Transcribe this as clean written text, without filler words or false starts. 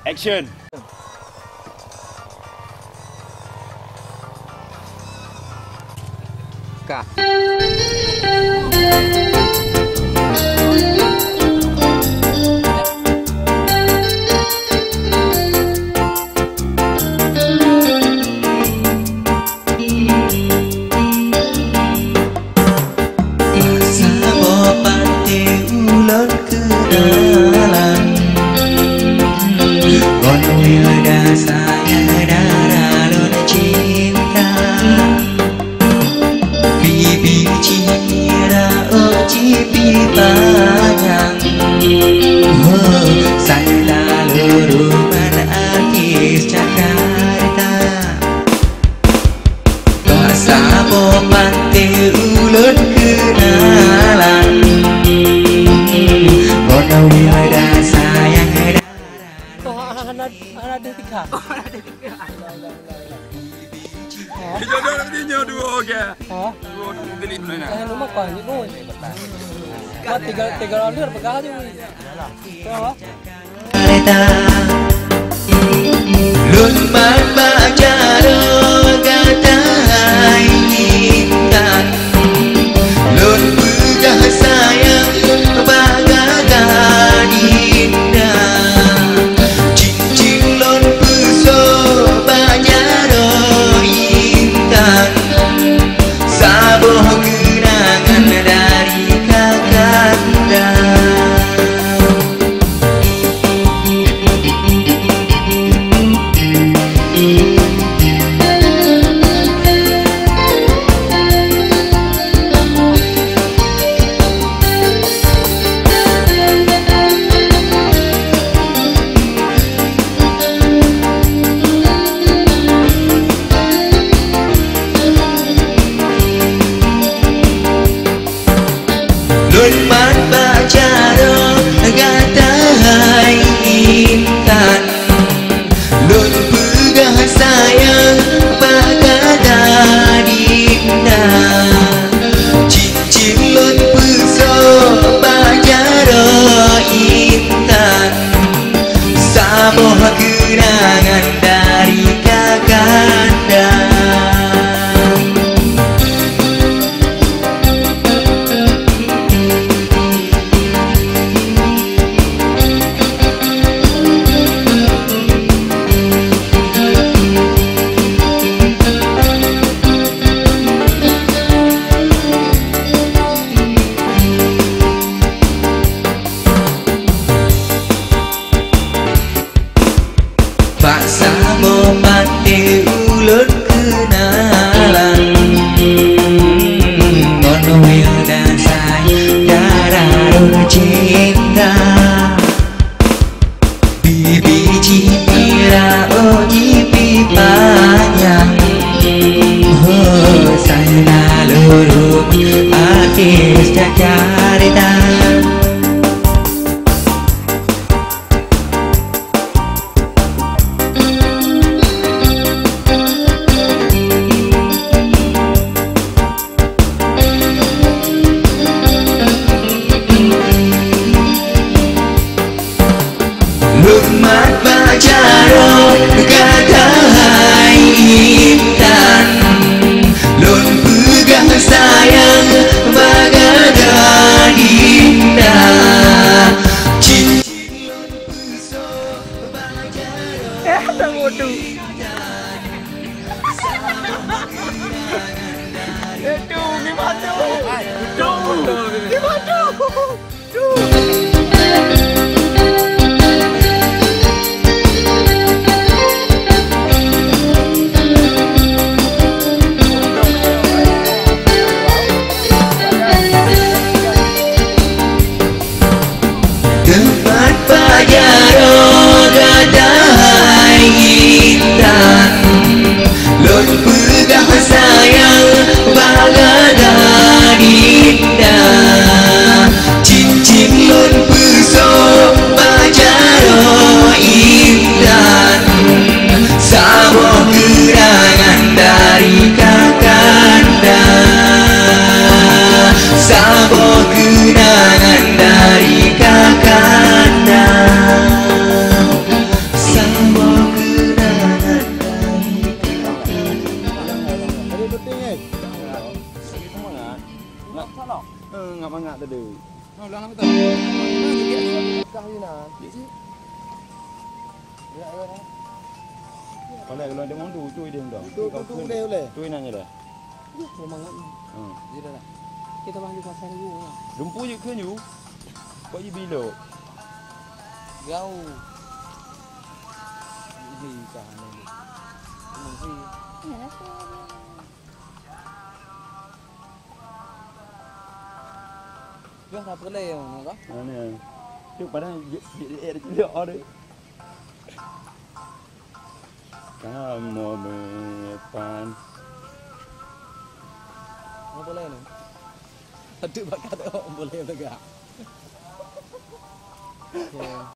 Action. Kak. Tiga lir pegang aja wih. Luôn mãi baca kata intan, luôn bergah sayang bagaikan indah. Cincin lon puso banyak intan, saboh kenangan dari kakanda. Luôn mắt baca kata intan, luôn pegang sayang bagaikan indah. Cincin luôn puso banyak intan, saboh kenangan dari kakanda. Paksa memati ulun kenalan, mono yang dan sayang darah cinta. Bibi cipira oh jipi panjang, oh saya lurus artis Jakarta. Lumat baca kata intan, lun pegang sayang bagaikan indah. Cincin lun puso banyak bodoh. tempat pajar kata intan, lun pegang sayang bagaikan indah. Cincin lun puso pacar intan, saboh kenangan dari kakanda, saboh kenangan dari kakanda. Kalau ada orang tu dia dah. Tu dia boleh. Tu nanya dah. Memang kan. Jadi dah. Kita bang di pasar ni. Lumpuh je ke you? Kau je bila? Jauh. Ini kan ni. Mesti. Dia nak pergi yang mana? Mana? Tu padahal dia dia. Kamu mepan. Apa boleh ni? Aduh bakat orang boleh tegak.